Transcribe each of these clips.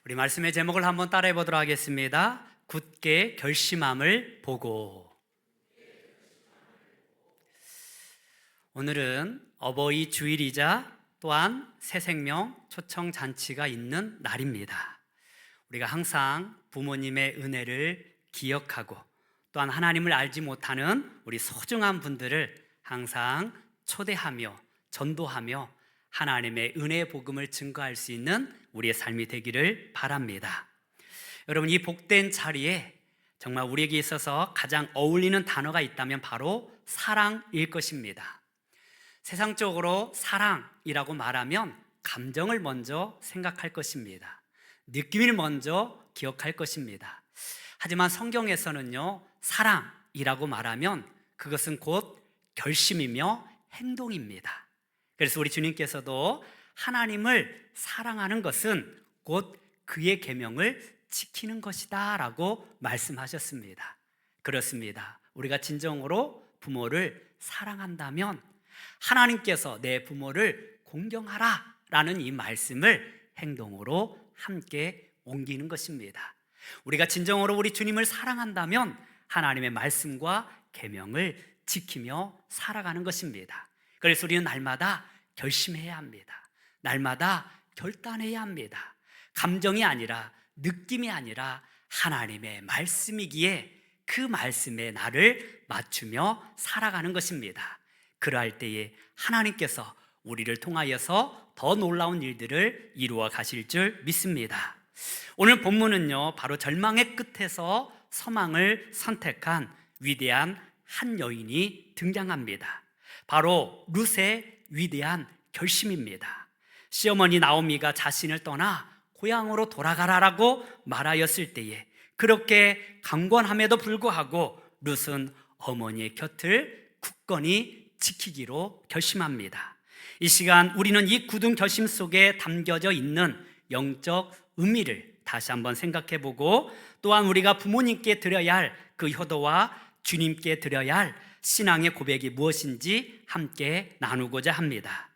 우리 말씀의 제목을 한번 따라해 보도록 하겠습니다. 굳게 결심함을 보고. 오늘은 어버이 주일이자 또한 새생명 초청 잔치가 있는 날입니다. 우리가 항상 부모님의 은혜를 기억하고 또한 하나님을 알지 못하는 우리 소중한 분들을 항상 초대하며 전도하며 하나님의 은혜의 복음을 증거할 수 있는 우리의 삶이 되기를 바랍니다. 여러분, 이 복된 자리에 정말 우리에게 있어서 가장 어울리는 단어가 있다면 바로 사랑일 것입니다. 세상적으로 사랑이라고 말하면 감정을 먼저 생각할 것입니다. 느낌을 먼저 기억할 것입니다. 하지만 성경에서는요, 사랑이라고 말하면 그것은 곧 결심이며 행동입니다. 그래서 우리 주님께서도 하나님을 사랑하는 것은 곧 그의 계명을 지키는 것이다 라고 말씀하셨습니다. 그렇습니다. 우리가 진정으로 부모를 사랑한다면 하나님께서 내 부모를 공경하라 라는 이 말씀을 행동으로 함께 옮기는 것입니다. 우리가 진정으로 우리 주님을 사랑한다면 하나님의 말씀과 계명을 지키며 살아가는 것입니다. 그래서 우리는 날마다 결심해야 합니다. 날마다 결단해야 합니다. 감정이 아니라 느낌이 아니라 하나님의 말씀이기에 그 말씀에 나를 맞추며 살아가는 것입니다. 그러할 때에 하나님께서 우리를 통하여서 더 놀라운 일들을 이루어 가실 줄 믿습니다. 오늘 본문은요, 바로 절망의 끝에서 소망을 선택한 위대한 한 여인이 등장합니다. 바로 룻의 위대한 결심입니다. 시어머니 나오미가 자신을 떠나 고향으로 돌아가라라고 말하였을 때에 그렇게 강권함에도 불구하고 룻은 어머니의 곁을 굳건히 지키기로 결심합니다. 이 시간 우리는 이 굳은 결심 속에 담겨져 있는 영적 의미를 다시 한번 생각해보고 또한 우리가 부모님께 드려야 할 그 효도와 주님께 드려야 할 신앙의 고백이 무엇인지 함께 나누고자 합니다.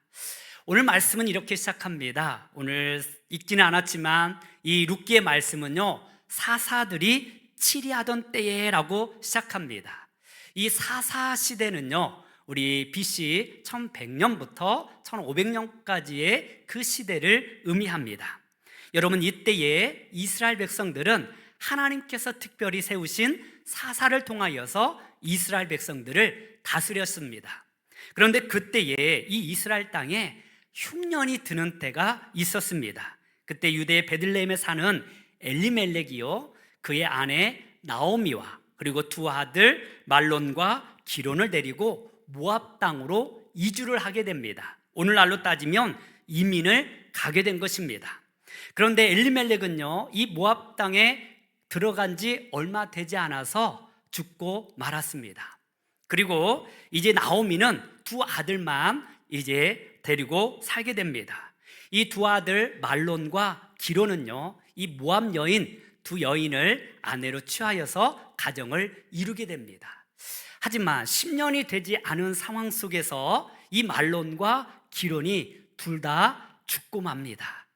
오늘 말씀은 이렇게 시작합니다. 오늘 읽지는 않았지만 이 룻기의 말씀은요, 사사들이 치리하던 때에라고 시작합니다. 이 사사 시대는요, 우리 BC 1100년부터 1500년까지의 그 시대를 의미합니다. 여러분, 이때에 이스라엘 백성들은 하나님께서 특별히 세우신 사사를 통하여서 이스라엘 백성들을 다스렸습니다. 그런데 그때에 이 이스라엘 땅에 흉년이 드는 때가 있었습니다. 그때 유대의 베들레헴에 사는 엘리멜렉이요, 그의 아내 나오미와 그리고 두 아들 말론과 기론을 데리고 모압 땅으로 이주를 하게 됩니다. 오늘날로 따지면 이민을 가게 된 것입니다. 그런데 엘리멜렉은요, 이 모압 땅에 들어간 지 얼마 되지 않아서 죽고 말았습니다. 그리고 이제 나오미는 두 아들만 이제 데리고 살게 됩니다. 이 두 아들 말론과 기론은요, 이 모압 여인 두 여인을 아내로 취하여서 가정을 이루게 됩니다. 하지만 10년이 되지 않은 상황 속에서 이 말론과 기론이 둘 다 죽고 맙니다.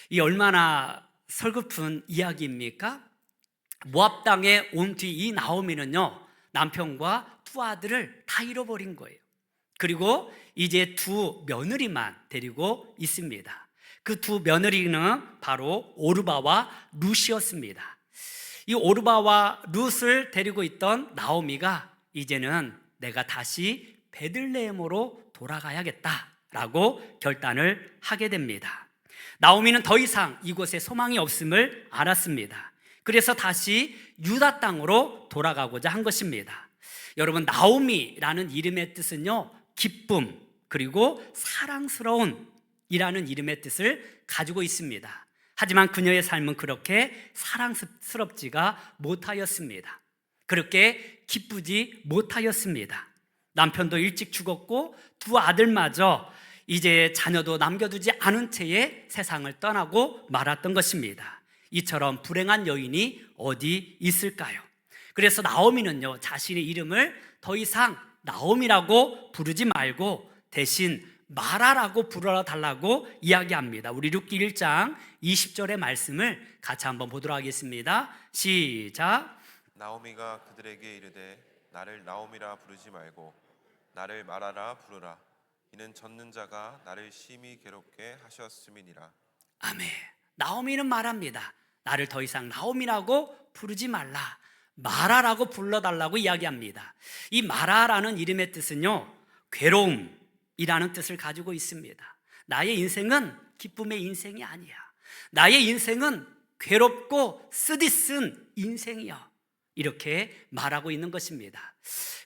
이 얼마나 설글픈 이야기입니까? 모압 땅에 온 뒤 이 나오미는요, 남편과 두 아들을 다 잃어버린 거예요. 그리고 이제 두 며느리만 데리고 있습니다. 그 두 며느리는 바로 오르바와 룻이었습니다. 이 오르바와 룻을 데리고 있던 나오미가 이제는 내가 다시 베들레헴으로 돌아가야겠다라고 결단을 하게 됩니다. 나오미는 더 이상 이곳에 소망이 없음을 알았습니다. 그래서 다시 유다 땅으로 돌아가고자 한 것입니다. 여러분, 나오미라는 이름의 뜻은요, 기쁨 그리고 사랑스러운 이라는 이름의 뜻을 가지고 있습니다. 하지만 그녀의 삶은 그렇게 사랑스럽지가 못하였습니다. 그렇게 기쁘지 못하였습니다. 남편도 일찍 죽었고 두 아들마저 이제 자녀도 남겨두지 않은 채에 세상을 떠나고 말았던 것입니다. 이처럼 불행한 여인이 어디 있을까요? 그래서 나오미는요, 자신의 이름을 더 이상 나오미라고 부르지 말고 대신 마라라고 불러달라고 이야기합니다. 우리 룻기 1장 20절의 말씀을 같이 한번 보도록 하겠습니다. 시작. 나오미가 그들에게 이르되 나를 나오미라 부르지 말고 나를 마라라 부르라. 이는 젖는 자가 나를 심히 괴롭게 하셨음이니라. 아멘. 나오미는 말합니다. 나를 더 이상 나오미라고 부르지 말라, 마라라고 불러달라고 이야기합니다. 이 마라라는 이름의 뜻은요, 괴로움이라는 뜻을 가지고 있습니다. 나의 인생은 기쁨의 인생이 아니야. 나의 인생은 괴롭고 쓰디쓴 인생이야. 이렇게 말하고 있는 것입니다.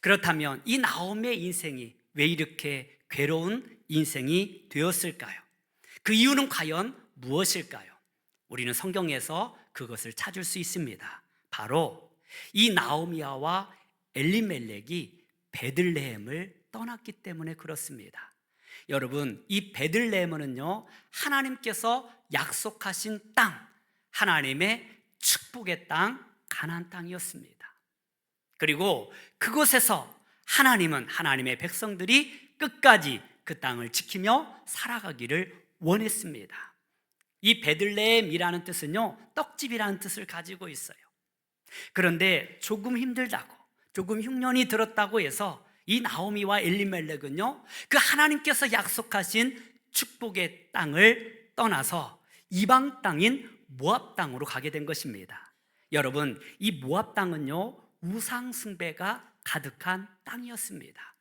그렇다면 이 나오미의 인생이 왜 이렇게 괴로운 인생이 되었을까요? 그 이유는 과연 무엇일까요? 우리는 성경에서 그것을 찾을 수 있습니다. 바로 이 나오미와 엘리멜렉이 베들레헴을 떠났기 때문에 그렇습니다. 여러분, 이 베들레헴은요, 하나님께서 약속하신 땅, 하나님의 축복의 땅, 가나안 땅이었습니다. 그리고 그곳에서 하나님은 하나님의 백성들이 끝까지 그 땅을 지키며 살아가기를 원했습니다. 이 베들레헴이라는 뜻은요, 떡집이라는 뜻을 가지고 있어요. 그런데 조금 힘들다고, 조금 흉년이 들었다고 해서 이 나오미와 엘리멜렉은요, 그 하나님께서 약속하신 축복의 땅을 떠나서 이방 땅인 모압 땅으로 가게 된 것입니다. 여러분, 이 모압 땅은요, 우상 숭배가 가득한 땅이었습니다.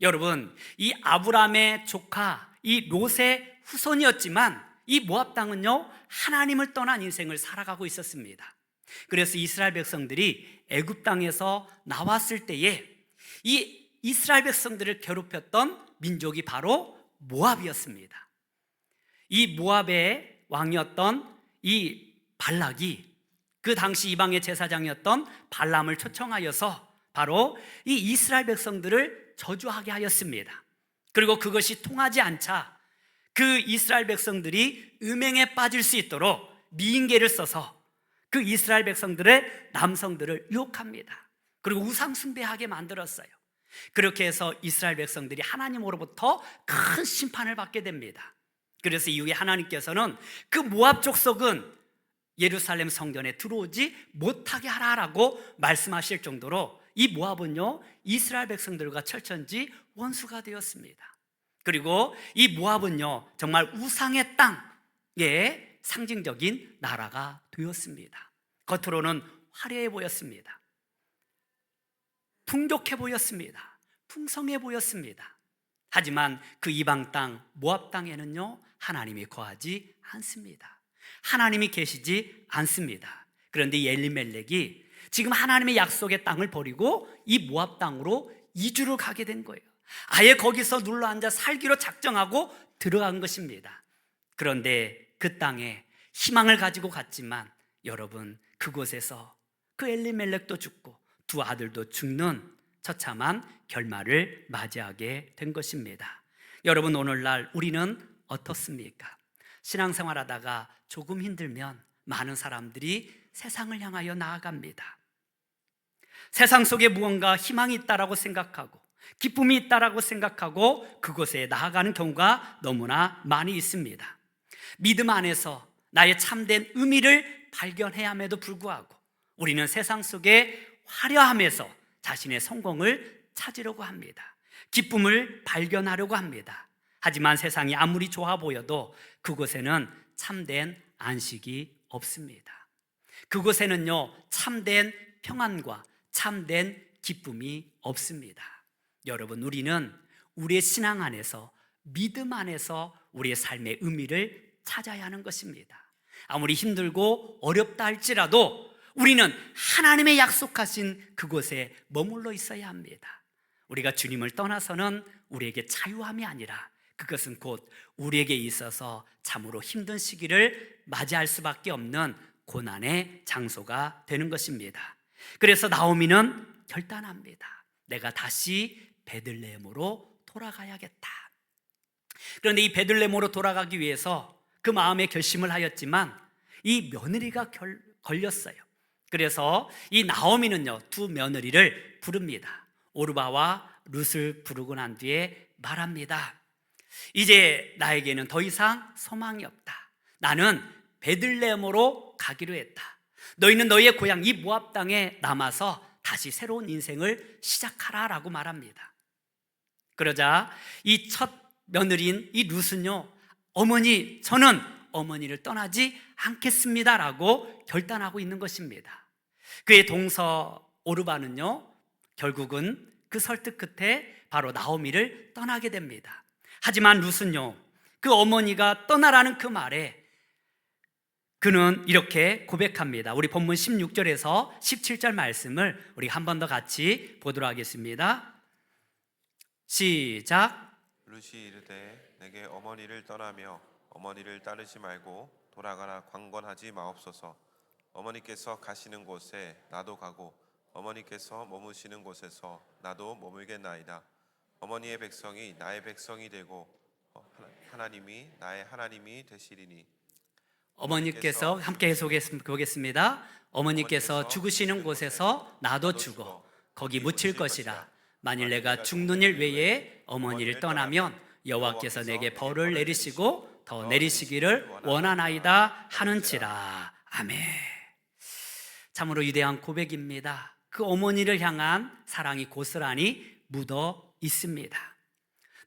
여러분, 이 아브라함의 조카, 이 롯의 후손이었지만 이 모압 땅은요, 하나님을 떠난 인생을 살아가고 있었습니다. 그래서 이스라엘 백성들이 애굽 땅에서 나왔을 때에 이 이스라엘 백성들을 괴롭혔던 민족이 바로 모압이었습니다. 이 모압의 왕이었던 이 발락이 그 당시 이방의 제사장이었던 발람을 초청하여서 바로 이 이스라엘 백성들을 저주하게 하였습니다. 그리고 그것이 통하지 않자 그 이스라엘 백성들이 음행에 빠질 수 있도록 미인계를 써서 그 이스라엘 백성들의 남성들을 유혹합니다. 그리고 우상 숭배하게 만들었어요. 그렇게 해서 이스라엘 백성들이 하나님으로부터 큰 심판을 받게 됩니다. 그래서 이후에 하나님께서는 그 모압 족속은 예루살렘 성전에 들어오지 못하게 하라라고 말씀하실 정도로 이 모압은요, 이스라엘 백성들과 철천지 원수가 되었습니다. 그리고 이 모압은요, 정말 우상의 땅의 상징적인 나라가 되었습니다. 겉으로는 화려해 보였습니다. 풍족해 보였습니다. 풍성해 보였습니다. 하지만 그 이방 땅 모압 땅에는요, 하나님이 거하지 않습니다. 하나님이 계시지 않습니다. 그런데 이 엘리멜렉이 지금 하나님의 약속의 땅을 버리고 이 모압 땅으로 이주를 가게 된 거예요. 아예 거기서 눌러앉아 살기로 작정하고 들어간 것입니다. 그런데 그 땅에 희망을 가지고 갔지만 여러분, 그곳에서 그 엘리멜렉도 죽고 두 아들도 죽는 처참한 결말을 맞이하게 된 것입니다. 여러분, 오늘날 우리는 어떻습니까? 신앙생활하다가 조금 힘들면 많은 사람들이 세상을 향하여 나아갑니다. 세상 속에 무언가 희망이 있다라고 생각하고 기쁨이 있다라고 생각하고 그곳에 나아가는 경우가 너무나 많이 있습니다. 믿음 안에서 나의 참된 의미를 발견해야 함에도 불구하고 우리는 세상 속에 화려함에서 자신의 성공을 찾으려고 합니다. 기쁨을 발견하려고 합니다. 하지만 세상이 아무리 좋아 보여도 그곳에는 참된 안식이 없습니다. 그곳에는요, 참된 평안과 참된 기쁨이 없습니다. 여러분, 우리는 우리의 신앙 안에서, 믿음 안에서 우리의 삶의 의미를 찾아야 하는 것입니다. 아무리 힘들고 어렵다 할지라도 우리는 하나님의 약속하신 그곳에 머물러 있어야 합니다. 우리가 주님을 떠나서는 우리에게 자유함이 아니라 그것은 곧 우리에게 있어서 참으로 힘든 시기를 맞이할 수밖에 없는 고난의 장소가 되는 것입니다. 그래서 나오미는 결단합니다. 내가 다시 베들레헴으로 돌아가야겠다. 그런데 이 베들레헴으로 돌아가기 위해서 그 마음에 결심을 하였지만 이 며느리가 걸렸어요. 그래서 이 나오미는요, 두 며느리를 부릅니다. 오르바와 룻을 부르고 난 뒤에 말합니다. 이제 나에게는 더 이상 소망이 없다. 나는 베들레헴으로 가기로 했다. 너희는 너희의 고향 이 모압 땅에 남아서 다시 새로운 인생을 시작하라라고 말합니다. 그러자 이 첫 며느리인 이 룻은요, 어머니, 저는 어머니를 떠나지 않겠습니다라고 결단하고 있는 것입니다. 그의 동서 오르바는요, 결국은 그 설득 끝에 바로 나오미를 떠나게 됩니다. 하지만 룻은요, 그 어머니가 떠나라는 그 말에 그는 이렇게 고백합니다. 우리 본문 16절에서 17절 말씀을 우리 한 번 더 같이 보도록 하겠습니다. 시작. 룻이 이르되 내게 어머니를 떠나며 어머니를 따르지 말고 돌아가라 강권하지 마옵소서. 어머니께서 가시는 곳에 나도 가고 어머니께서 머무시는 곳에서 나도 머물겠나이다. 어머니의 백성이 나의 백성이 되고 하나님이 나의 하나님이 되시리니. 어머니께서 함께 해석해보겠습니다. 어머니께서 죽으시는 곳에서 나도 죽어 거기 묻힐 것이라. 만일 내가 죽는 일 외에 어머니를 떠나면 여호와께서 내게 벌을 내리시고 더 내리시기를 원하나이다 하는지라. 아멘. 참으로 위대한 고백입니다. 그 어머니를 향한 사랑이 고스란히 묻어 있습니다.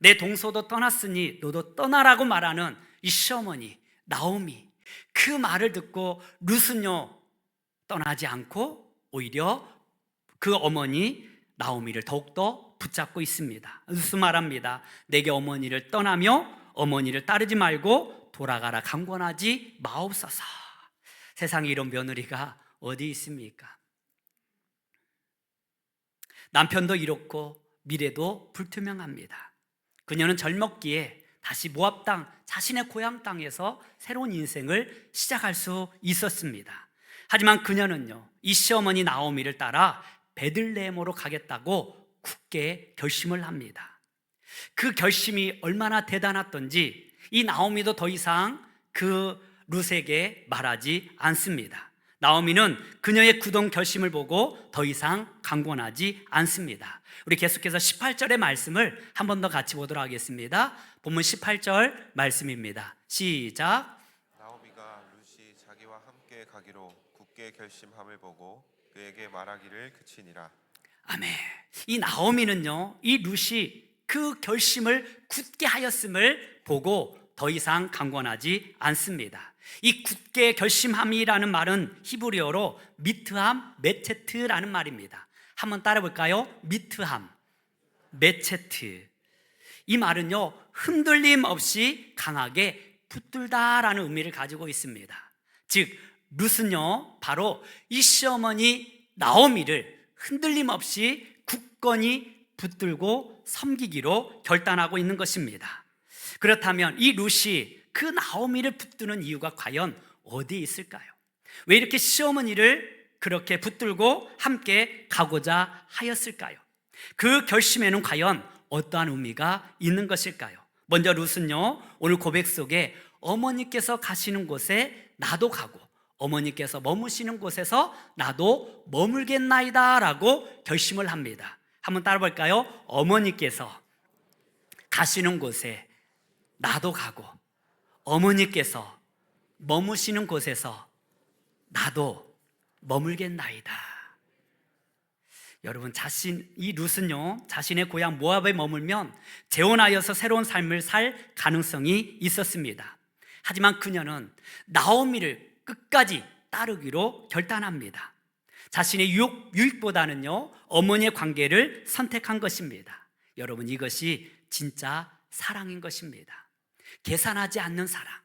내 동서도 떠났으니 너도 떠나라고 말하는 이 시어머니 나오미, 그 말을 듣고 룻은요, 떠나지 않고 오히려 그 어머니 나오미를 더욱더 붙잡고 있습니다. 룻은 말합니다. 내게 어머니를 떠나며 어머니를 따르지 말고 돌아가라 강권하지 마옵소서. 세상에 이런 며느리가 어디 있습니까? 남편도 이렇고 미래도 불투명합니다. 그녀는 젊었기에 다시 모압 땅, 자신의 고향 땅에서 새로운 인생을 시작할 수 있었습니다. 하지만 그녀는요, 이 시어머니 나오미를 따라 베들레헴으로 가겠다고 굳게 결심을 합니다. 그 결심이 얼마나 대단했던지 이 나오미도 더 이상 그 룻에게 말하지 않습니다. 나오미는 그녀의 굳은 결심을 보고 더 이상 강권하지 않습니다. 우리 계속해서 18절의 말씀을 한 번 더 같이 보도록 하겠습니다. 본문 18절 말씀입니다. 시작. 나오미가 룻이 자기와 함께 가기로 굳게 결심함을 보고 그에게 말하기를 그치니라. 아멘. 이 나오미는요, 이 룻이 그 결심을 굳게 하였음을 보고 더 이상 강권하지 않습니다. 이 굳게 결심함이라는 말은 히브리어로 미트함, 메체트라는 말입니다. 한번 따라 볼까요? 미트함, 메체트. 이 말은요, 흔들림 없이 강하게 붙들다라는 의미를 가지고 있습니다. 즉 룻은요, 바로 이 시어머니 나오미를 흔들림 없이 굳건히 붙들고 섬기기로 결단하고 있는 것입니다. 그렇다면 이 룻이 그 나오미를 붙드는 이유가 과연 어디에 있을까요? 왜 이렇게 시어머니를 그렇게 붙들고 함께 가고자 하였을까요? 그 결심에는 과연 어떠한 의미가 있는 것일까요? 먼저 룻은요, 오늘 고백 속에 어머니께서 가시는 곳에 나도 가고 어머니께서 머무시는 곳에서 나도 머물겠나이다 라고 결심을 합니다. 한번 따라 볼까요? 어머니께서 가시는 곳에 나도 가고 어머니께서 머무시는 곳에서 나도 머물겠나이다. 여러분, 이 룻은요, 자신의 고향 모압에 머물면 재혼하여서 새로운 삶을 살 가능성이 있었습니다. 하지만 그녀는 나오미를 끝까지 따르기로 결단합니다. 자신의 유익보다는요, 어머니의 관계를 선택한 것입니다. 여러분, 이것이 진짜 사랑인 것입니다. 계산하지 않는 사랑,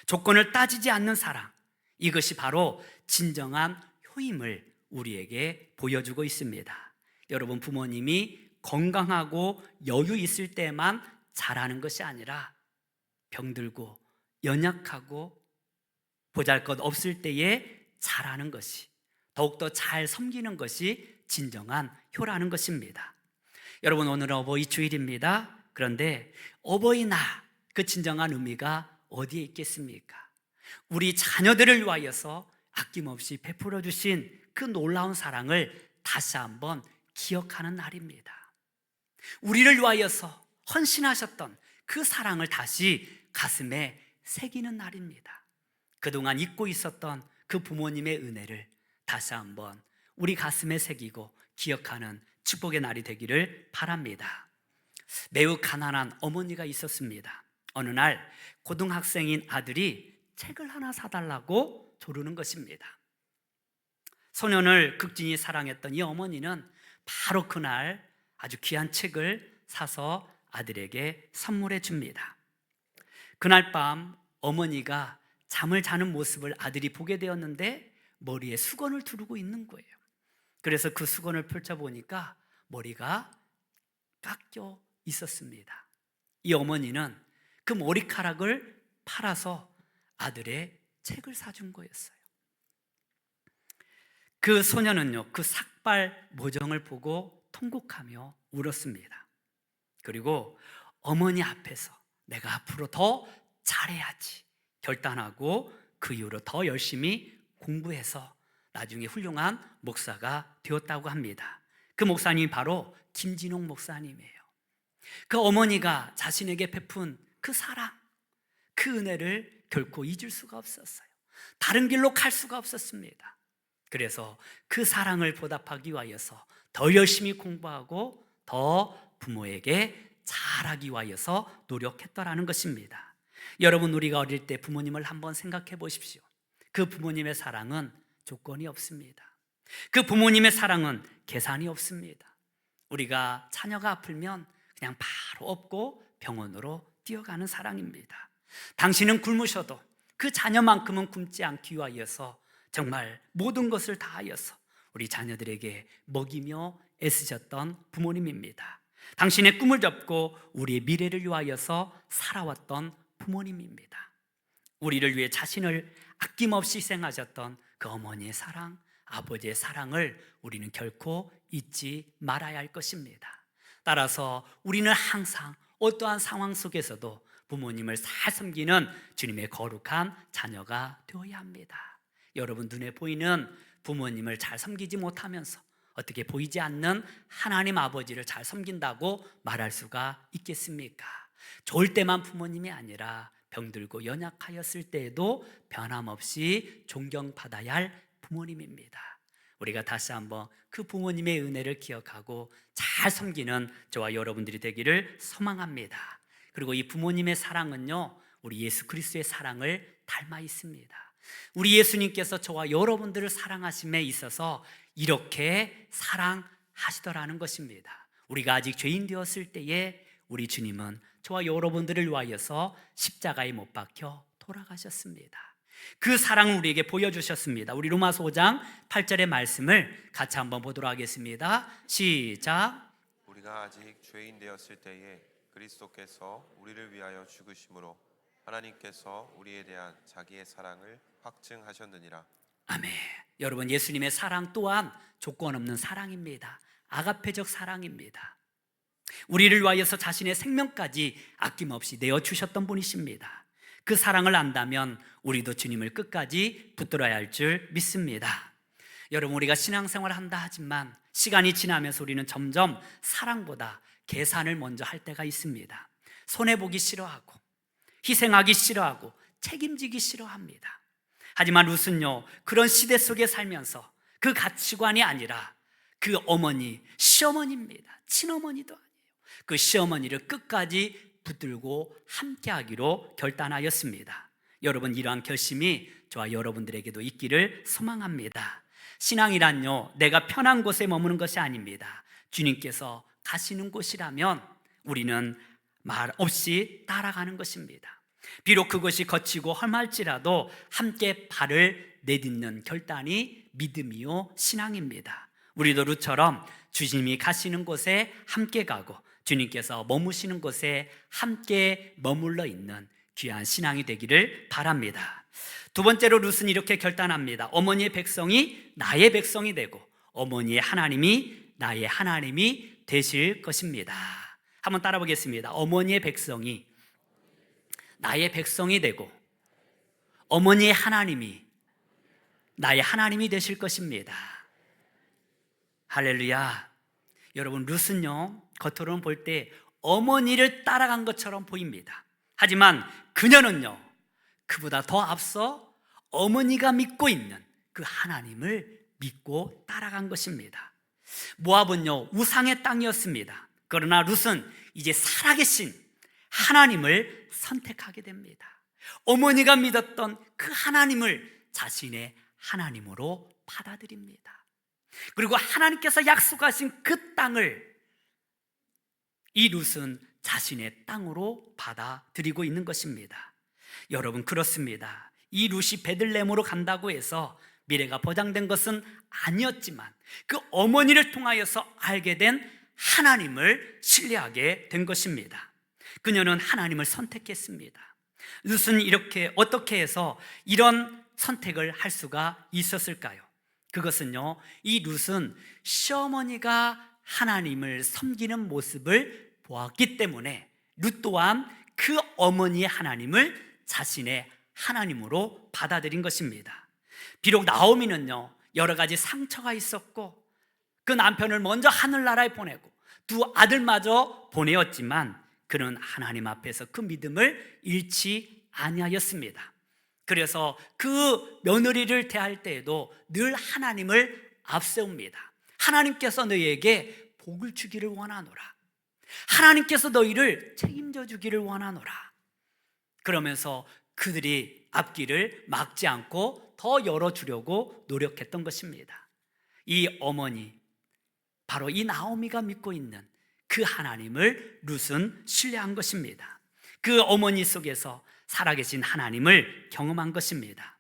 조건을 따지지 않는 사랑, 이것이 바로 진정한 효임을 우리에게 보여주고 있습니다. 여러분, 부모님이 건강하고 여유 있을 때만 잘하는 것이 아니라 병들고 연약하고 보잘것 없을 때에 잘하는 것이, 더욱더 잘 섬기는 것이 진정한 효라는 것입니다. 여러분, 오늘은 어버이 주일입니다. 그런데 어버이날, 그 진정한 의미가 어디에 있겠습니까? 우리 자녀들을 위하여서 아낌없이 베풀어 주신 그 놀라운 사랑을 다시 한번 기억하는 날입니다. 우리를 위하여서 헌신하셨던 그 사랑을 다시 가슴에 새기는 날입니다. 그동안 잊고 있었던 그 부모님의 은혜를 다시 한번 우리 가슴에 새기고 기억하는 축복의 날이 되기를 바랍니다. 매우 가난한 어머니가 있었습니다. 어느 날 고등학생인 아들이 책을 하나 사달라고 조르는 것입니다. 소년을 극진히 사랑했던 이 어머니는 바로 그날 아주 귀한 책을 사서 아들에게 선물해 줍니다. 그날 밤 어머니가 잠을 자는 모습을 아들이 보게 되었는데 머리에 수건을 두르고 있는 거예요. 그래서 그 수건을 펼쳐보니까 머리가 깎여 있었습니다. 이 어머니는 그 머리카락을 팔아서 아들의 책을 사준 거였어요. 그 소년은요, 그 삭발 모정을 보고 통곡하며 울었습니다. 그리고 어머니 앞에서 내가 앞으로 더 잘해야지 결단하고 그 이후로 더 열심히 공부해서 나중에 훌륭한 목사가 되었다고 합니다. 그 목사님이 바로 김진홍 목사님이에요. 그 어머니가 자신에게 베푼 그 사랑, 그 은혜를 결코 잊을 수가 없었어요. 다른 길로 갈 수가 없었습니다. 그래서 그 사랑을 보답하기 위하여서 더 열심히 공부하고 더 부모에게 잘하기 위하여서 노력했더라는 것입니다. 여러분, 우리가 어릴 때 부모님을 한번 생각해 보십시오. 그 부모님의 사랑은 조건이 없습니다. 그 부모님의 사랑은 계산이 없습니다. 우리가 자녀가 아프면 그냥 바로 업고 병원으로 뛰어가는 사랑입니다. 당신은 굶으셔도 그 자녀만큼은 굶지 않기 위하여서 정말 모든 것을 다하여서 우리 자녀들에게 먹이며 애쓰셨던 부모님입니다. 당신의 꿈을 접고 우리의 미래를 위하여서 살아왔던 부모님입니다. 우리를 위해 자신을 아낌없이 희생하셨던 그 어머니의 사랑, 아버지의 사랑을 우리는 결코 잊지 말아야 할 것입니다. 따라서 우리는 항상 어떠한 상황 속에서도 부모님을 잘 섬기는 주님의 거룩한 자녀가 되어야 합니다. 여러분, 눈에 보이는 부모님을 잘 섬기지 못하면서 어떻게 보이지 않는 하나님 아버지를 잘 섬긴다고 말할 수가 있겠습니까? 좋을 때만 부모님이 아니라 병들고 연약하였을 때에도 변함없이 존경받아야 할 부모님입니다. 우리가 다시 한번 그 부모님의 은혜를 기억하고 잘 섬기는 저와 여러분들이 되기를 소망합니다. 그리고 이 부모님의 사랑은요, 우리 예수 그리스도의 사랑을 닮아 있습니다. 우리 예수님께서 저와 여러분들을 사랑하심에 있어서 이렇게 사랑하시더라는 것입니다. 우리가 아직 죄인 되었을 때에 우리 주님은 저와 여러분들을 위하여서 십자가에 못 박혀 돌아가셨습니다. 그 사랑을 우리에게 보여주셨습니다. 우리 로마서 5장 8절의 말씀을 같이 한번 보도록 하겠습니다. 시작. 우리가 아직 죄인 되었을 때에 그리스도께서 우리를 위하여 죽으심으로 하나님께서 우리에 대한 자기의 사랑을 확증하셨느니라. 아멘. 여러분, 예수님의 사랑 또한 조건 없는 사랑입니다. 아가페적 사랑입니다. 우리를 위하여서 자신의 생명까지 아낌없이 내어주셨던 분이십니다. 그 사랑을 안다면 우리도 주님을 끝까지 붙들어야 할 줄 믿습니다. 여러분, 우리가 신앙생활을 한다 하지만 시간이 지나면서 우리는 점점 사랑보다 계산을 먼저 할 때가 있습니다. 손해보기 싫어하고 희생하기 싫어하고 책임지기 싫어합니다. 하지만 룻은요, 그런 시대 속에 살면서 그 가치관이 아니라 그 어머니, 시어머니입니다. 친어머니도 아니에요. 그 시어머니를 끝까지 붙들고 함께하기로 결단하였습니다. 여러분, 이러한 결심이 저와 여러분들에게도 있기를 소망합니다. 신앙이란요, 내가 편한 곳에 머무는 것이 아닙니다. 주님께서 가시는 곳이라면 우리는 말 없이 따라가는 것입니다. 비록 그것이 거치고 험할지라도 함께 발을 내딛는 결단이 믿음이요 신앙입니다. 우리도 룻처럼 주님이 가시는 곳에 함께 가고 주님께서 머무시는 곳에 함께 머물러 있는 귀한 신앙이 되기를 바랍니다. 두 번째로 룻은 이렇게 결단합니다. 어머니의 백성이 나의 백성이 되고 어머니의 하나님이 나의 하나님이 되실 것입니다. 한번 따라 보겠습니다. 어머니의 백성이 나의 백성이 되고 어머니의 하나님이 나의 하나님이 되실 것입니다. 할렐루야. 여러분, 룻은요, 겉으로는 볼 때 어머니를 따라간 것처럼 보입니다. 하지만 그녀는요, 그보다 더 앞서 어머니가 믿고 있는 그 하나님을 믿고 따라간 것입니다. 모압은요, 우상의 땅이었습니다. 그러나 룻은 이제 살아계신 하나님을 선택하게 됩니다. 어머니가 믿었던 그 하나님을 자신의 하나님으로 받아들입니다. 그리고 하나님께서 약속하신 그 땅을 이 룻은 자신의 땅으로 받아들이고 있는 것입니다. 여러분, 그렇습니다. 이 룻이 베들레헴으로 간다고 해서 미래가 보장된 것은 아니었지만 그 어머니를 통하여서 알게 된 하나님을 신뢰하게 된 것입니다. 그녀는 하나님을 선택했습니다. 룻은 이렇게 어떻게 해서 이런 선택을 할 수가 있었을까요? 그것은요, 이 룻은 시어머니가 하나님을 섬기는 모습을 보았기 때문에 룻 또한 그 어머니의 하나님을 자신의 하나님으로 받아들인 것입니다. 비록 나오미는요, 여러 가지 상처가 있었고 그 남편을 먼저 하늘나라에 보내고 두 아들마저 보내었지만 그는 하나님 앞에서 그 믿음을 잃지 아니하였습니다. 그래서 그 며느리를 대할 때에도 늘 하나님을 앞세웁니다. 하나님께서 너희에게 복을 주기를 원하노라. 하나님께서 너희를 책임져 주기를 원하노라. 그러면서 그들이 앞길을 막지 않고 더 열어주려고 노력했던 것입니다. 이 어머니, 바로 이 나오미가 믿고 있는 그 하나님을 룻은 신뢰한 것입니다. 그 어머니 속에서 살아계신 하나님을 경험한 것입니다.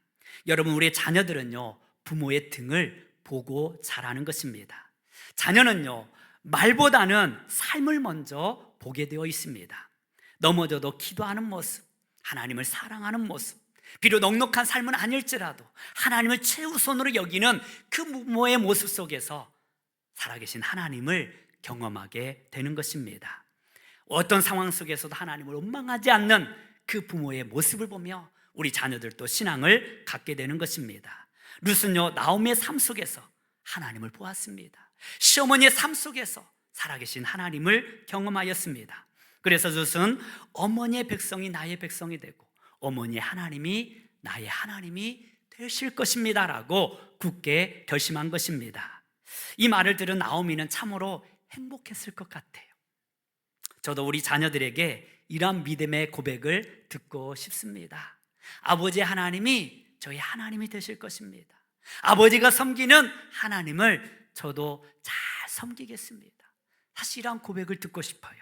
여러분, 우리의 자녀들은요, 부모의 등을 보고 자라는 것입니다. 자녀는요, 말보다는 삶을 먼저 보게 되어 있습니다. 넘어져도 기도하는 모습, 하나님을 사랑하는 모습, 비록 넉넉한 삶은 아닐지라도 하나님을 최우선으로 여기는 그 부모의 모습 속에서 살아계신 하나님을 경험하게 되는 것입니다. 어떤 상황 속에서도 하나님을 원망하지 않는 그 부모의 모습을 보며 우리 자녀들도 신앙을 갖게 되는 것입니다. 룻은요, 나오미의 삶 속에서 하나님을 보았습니다. 시어머니의 삶 속에서 살아계신 하나님을 경험하였습니다. 그래서 룻은 어머니의 백성이 나의 백성이 되고 어머니의 하나님이 나의 하나님이 되실 것입니다 라고 굳게 결심한 것입니다. 이 말을 들은 나오미는 참으로 행복했을 것 같아요. 저도 우리 자녀들에게 이러한 믿음의 고백을 듣고 싶습니다. 아버지 하나님이 저희 하나님이 되실 것입니다. 아버지가 섬기는 하나님을 저도 잘 섬기겠습니다. 사실 이러한 고백을 듣고 싶어요.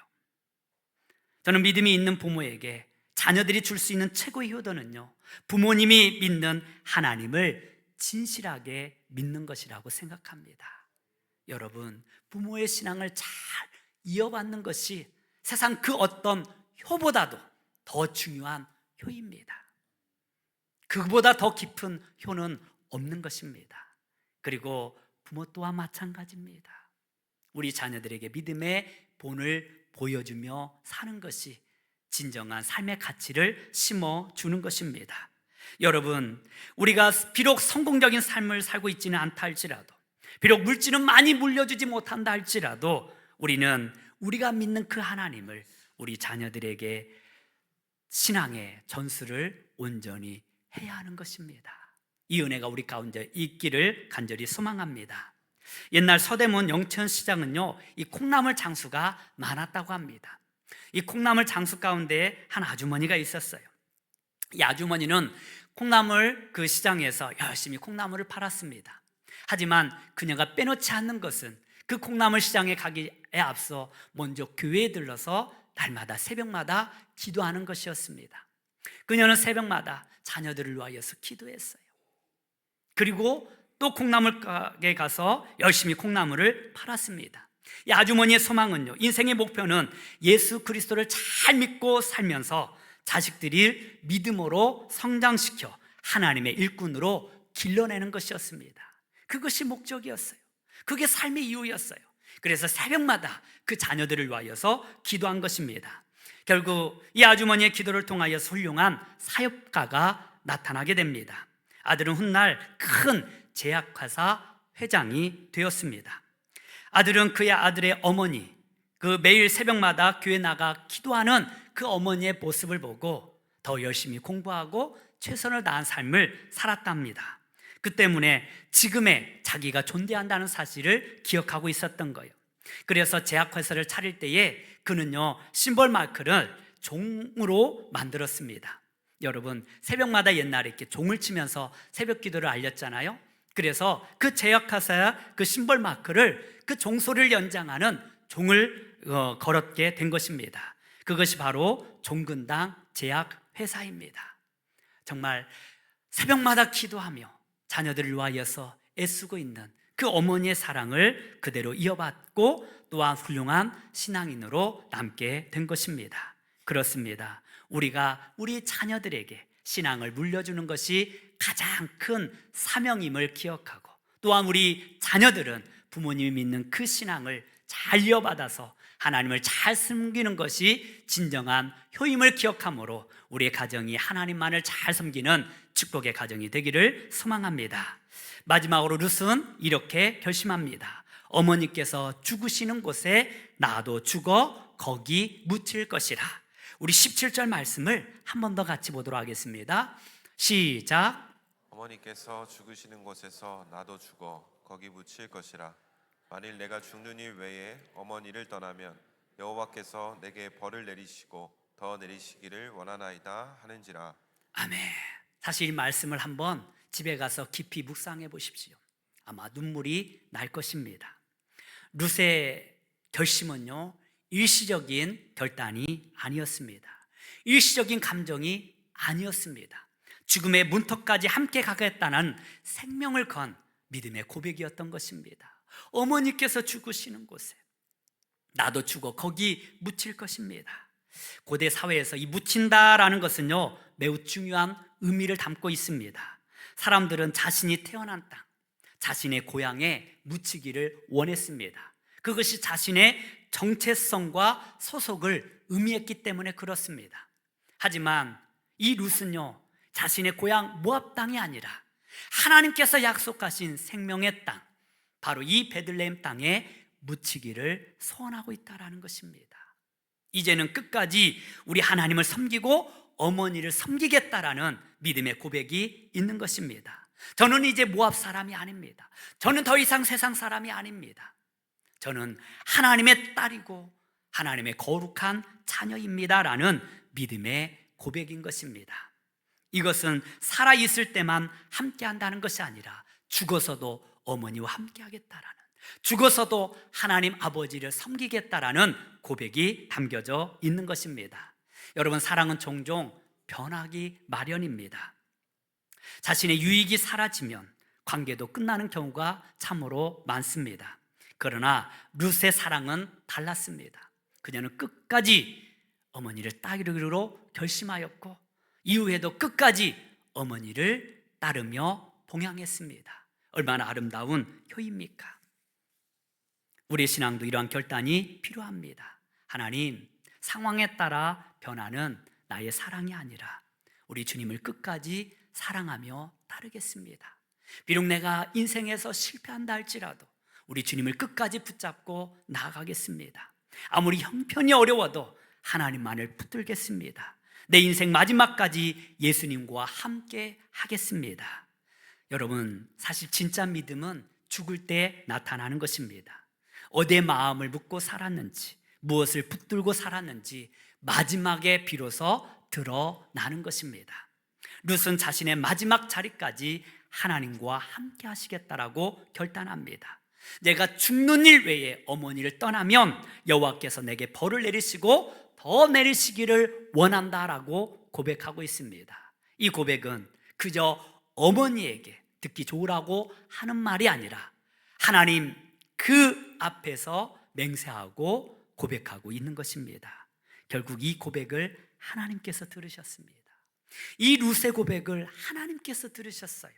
저는 믿음이 있는 부모에게 자녀들이 줄 수 있는 최고의 효도는요, 부모님이 믿는 하나님을 진실하게 믿는 것이라고 생각합니다. 여러분, 부모의 신앙을 잘 이어받는 것이 세상 그 어떤 효보다도 더 중요한 효입니다. 그보다 더 깊은 효는 없는 것입니다. 그리고 부모 또한 마찬가지입니다. 우리 자녀들에게 믿음의 본을 보여주며 사는 것이 진정한 삶의 가치를 심어주는 것입니다. 여러분, 우리가 비록 성공적인 삶을 살고 있지는 않다 할지라도, 비록 물질은 많이 물려주지 못한다 할지라도 우리는 우리가 믿는 그 하나님을 우리 자녀들에게 신앙의 전수를 온전히 해야 하는 것입니다. 이 은혜가 우리 가운데 있기를 간절히 소망합니다. 옛날 서대문 영천시장은요, 이 콩나물 장수가 많았다고 합니다. 이 콩나물 장수 가운데 한 아주머니가 있었어요. 이 아주머니는 콩나물 그 시장에서 열심히 콩나물을 팔았습니다. 하지만 그녀가 빼놓지 않는 것은 그 콩나물 시장에 가기에 앞서 먼저 교회에 들러서 날마다 새벽마다 기도하는 것이었습니다. 그녀는 새벽마다 자녀들을 위하여서 기도했어요. 그리고 또 콩나물 가게에 가서 열심히 콩나물을 팔았습니다. 이 아주머니의 소망은요, 인생의 목표는 예수 그리스도를 잘 믿고 살면서 자식들이 믿음으로 성장시켜 하나님의 일꾼으로 길러내는 것이었습니다. 그것이 목적이었어요. 그게 삶의 이유였어요. 그래서 새벽마다 그 자녀들을 위하여서 기도한 것입니다. 결국 이 아주머니의 기도를 통하여서 훌륭한 사역가가 나타나게 됩니다. 아들은 훗날 큰 제약회사 회장이 되었습니다. 아들은 그의 아들의 어머니, 그 매일 새벽마다 교회 나가 기도하는 그 어머니의 모습을 보고 더 열심히 공부하고 최선을 다한 삶을 살았답니다. 그 때문에 지금의 자기가 존재한다는 사실을 기억하고 있었던 거예요. 그래서 제약회사를 차릴 때에 그는요, 심벌 마크를 종으로 만들었습니다. 여러분, 새벽마다 옛날에 이렇게 종을 치면서 새벽 기도를 알렸잖아요. 그래서 그 제약회사 그 심벌 마크를 그 종소리를 연장하는 종을 걸었게 된 것입니다. 그것이 바로 종근당 제약회사입니다. 정말 새벽마다 기도하며 자녀들을 위하여서 애쓰고 있는 그 어머니의 사랑을 그대로 이어받고 또한 훌륭한 신앙인으로 남게 된 것입니다. 그렇습니다. 우리가 우리 자녀들에게 신앙을 물려주는 것이 가장 큰 사명임을 기억하고, 또한 우리 자녀들은 부모님이 믿는 그 신앙을 잘 이어받아서 하나님을 잘 섬기는 것이 진정한 효임을 기억하므로 우리의 가정이 하나님만을 잘 섬기는 축복의 가정이 되기를 소망합니다. 마지막으로 룻은 이렇게 결심합니다. 어머니께서 죽으시는 곳에 나도 죽어 거기 묻힐 것이라. 우리 17절 말씀을 한 번 더 같이 보도록 하겠습니다. 시작. 어머니께서 죽으시는 곳에서 나도 죽어 거기 묻힐 것이라. 만일 내가 죽는 일 외에 어머니를 떠나면 여호와께서 내게 벌을 내리시고 더 내리시기를 원하나이다 하는지라. 아멘. 사실 이 말씀을 한번 집에 가서 깊이 묵상해 보십시오. 아마 눈물이 날 것입니다. 룻의 결심은요, 일시적인 결단이 아니었습니다. 일시적인 감정이 아니었습니다. 죽음의 문턱까지 함께 가겠다는 생명을 건 믿음의 고백이었던 것입니다. 어머니께서 죽으시는 곳에 나도 죽어 거기 묻힐 것입니다. 고대 사회에서 이 묻힌다라는 것은요, 매우 중요한 의미를 담고 있습니다. 사람들은 자신이 태어난 땅, 자신의 고향에 묻히기를 원했습니다. 그것이 자신의 정체성과 소속을 의미했기 때문에 그렇습니다. 하지만 이 룻은요, 자신의 고향 모압 땅이 아니라 하나님께서 약속하신 생명의 땅, 바로 이 베들레헴 땅에 묻히기를 소원하고 있다는 것입니다. 이제는 끝까지 우리 하나님을 섬기고 어머니를 섬기겠다라는 믿음의 고백이 있는 것입니다. 저는 이제 모압 사람이 아닙니다. 저는 더 이상 세상 사람이 아닙니다. 저는 하나님의 딸이고 하나님의 거룩한 자녀입니다라는 믿음의 고백인 것입니다. 이것은 살아있을 때만 함께 한다는 것이 아니라 죽어서도 어머니와 함께 하겠다라는, 죽어서도 하나님 아버지를 섬기겠다라는 고백이 담겨져 있는 것입니다. 여러분, 사랑은 종종 변하기 마련입니다. 자신의 유익이 사라지면 관계도 끝나는 경우가 참으로 많습니다. 그러나 룻의 사랑은 달랐습니다. 그녀는 끝까지 어머니를 따르기로 결심하였고 이후에도 끝까지 어머니를 따르며 동행했습니다. 얼마나 아름다운 효입니까? 우리의 신앙도 이러한 결단이 필요합니다. 하나님, 상황에 따라 변하는 나의 사랑이 아니라 우리 주님을 끝까지 사랑하며 따르겠습니다. 비록 내가 인생에서 실패한다 할지라도 우리 주님을 끝까지 붙잡고 나아가겠습니다. 아무리 형편이 어려워도 하나님만을 붙들겠습니다. 내 인생 마지막까지 예수님과 함께 하겠습니다. 여러분, 사실 진짜 믿음은 죽을 때 나타나는 것입니다. 어디에 마음을 묻고 살았는지, 무엇을 붙들고 살았는지 마지막에 비로소 드러나는 것입니다. 룻은 자신의 마지막 자리까지 하나님과 함께 하시겠다라고 결단합니다. 내가 죽는 일 외에 어머니를 떠나면 여호와께서 내게 벌을 내리시고 더 내리시기를 원한다라고 고백하고 있습니다. 이 고백은 그저 어머니에게 듣기 좋으라고 하는 말이 아니라 하나님 그 앞에서 맹세하고 고백하고 있는 것입니다. 결국 이 고백을 하나님께서 들으셨습니다. 이 룻의 고백을 하나님께서 들으셨어요.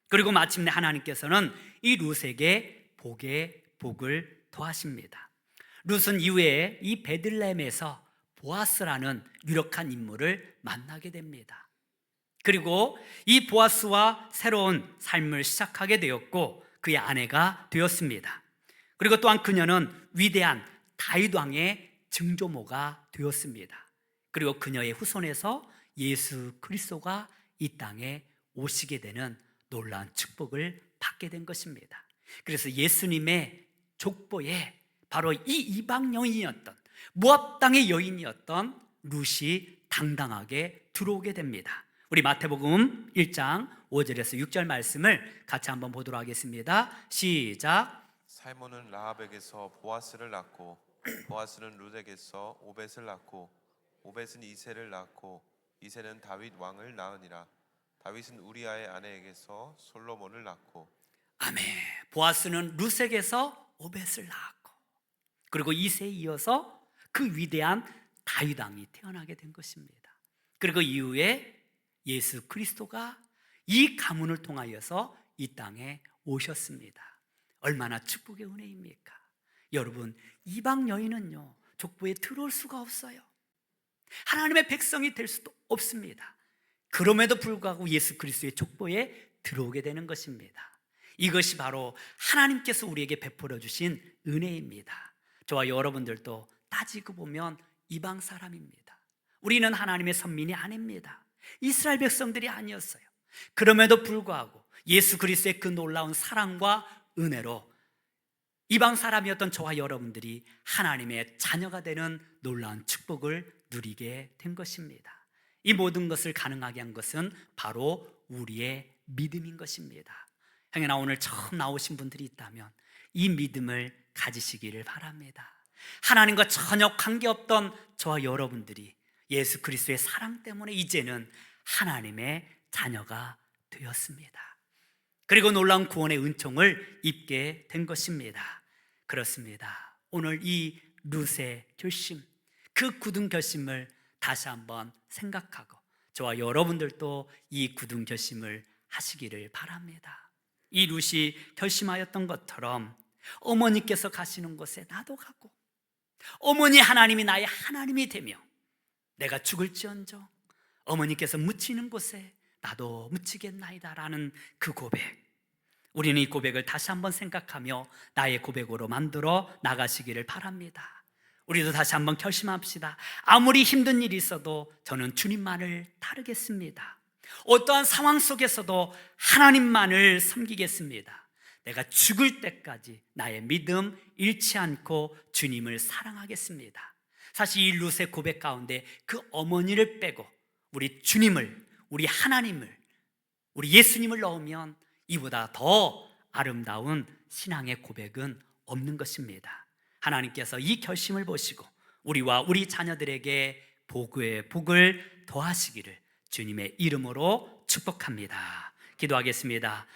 그리고 마침내 하나님께서는 이 룻에게 복에 복을 더하십니다. 룻은 이후에 이 베들레헴에서 보아스라는 유력한 인물을 만나게 됩니다. 그리고 이 보아스와 새로운 삶을 시작하게 되었고 그의 아내가 되었습니다. 그리고 또한 그녀는 위대한 다윗 왕의 증조모가 되었습니다. 그리고 그녀의 후손에서 예수 그리스도가 이 땅에 오시게 되는 놀라운 축복을 받게 된 것입니다. 그래서 예수님의 족보에 바로 이 이방 여인이었던, 모압 땅의 여인이었던 룻이 당당하게 들어오게 됩니다. 우리 마태복음 1장 5절에서 6절 말씀을 같이 한번 보도록 하겠습니다. 시작. 살몬은 라합에게서 보아스를 낳고 보아스는 룻에게서 오벳을 낳고 오벳은 이새를 낳고 이새는 다윗 왕을 낳으니라. 다윗은 우리아의 아내에게서 솔로몬을 낳고. 아멘. 보아스는 룻에게서 오벳을 낳았고, 그리고 이새에 이어서 그 위대한 다윗 왕이 태어나게 된 것입니다. 그리고 이후에 예수 그리스도가 이 가문을 통하여서 이 땅에 오셨습니다. 얼마나 축복의 은혜입니까? 여러분, 이방 여인은요, 족보에 들어올 수가 없어요. 하나님의 백성이 될 수도 없습니다. 그럼에도 불구하고 예수 그리스도의 족보에 들어오게 되는 것입니다. 이것이 바로 하나님께서 우리에게 베풀어 주신 은혜입니다. 저와 여러분들도 따지고 보면 이방 사람입니다. 우리는 하나님의 선민이 아닙니다. 이스라엘 백성들이 아니었어요. 그럼에도 불구하고 예수 그리스도의 그 놀라운 사랑과 은혜로 이방 사람이었던 저와 여러분들이 하나님의 자녀가 되는 놀라운 축복을 누리게 된 것입니다. 이 모든 것을 가능하게 한 것은 바로 우리의 믿음인 것입니다. 형제나, 오늘 처음 나오신 분들이 있다면 이 믿음을 가지시기를 바랍니다. 하나님과 전혀 관계없던 저와 여러분들이 예수 그리스도의 사랑 때문에 이제는 하나님의 자녀가 되었습니다. 그리고 놀라운 구원의 은총을 입게 된 것입니다. 그렇습니다. 오늘 이 룻의 결심, 그 굳은 결심을 다시 한번 생각하고 저와 여러분들도 이 굳은 결심을 하시기를 바랍니다. 이 룻이 결심하였던 것처럼 어머니께서 가시는 곳에 나도 가고, 어머니 하나님이 나의 하나님이 되며 내가 죽을지언정 어머니께서 묻히는 곳에 나도 묻히겠나이다 라는 그 고백, 우리는 이 고백을 다시 한번 생각하며 나의 고백으로 만들어 나가시기를 바랍니다. 우리도 다시 한번 결심합시다. 아무리 힘든 일이 있어도 저는 주님만을 따르겠습니다. 어떠한 상황 속에서도 하나님만을 섬기겠습니다. 내가 죽을 때까지 나의 믿음 잃지 않고 주님을 사랑하겠습니다. 사실 이 룻의 고백 가운데 그 어머니를 빼고 우리 주님을, 우리 하나님을, 우리 예수님을 넣으면 이보다 더 아름다운 신앙의 고백은 없는 것입니다. 하나님께서 이 결심을 보시고 우리와 우리 자녀들에게 복의 복을 더하시기를 주님의 이름으로 축복합니다. 기도하겠습니다.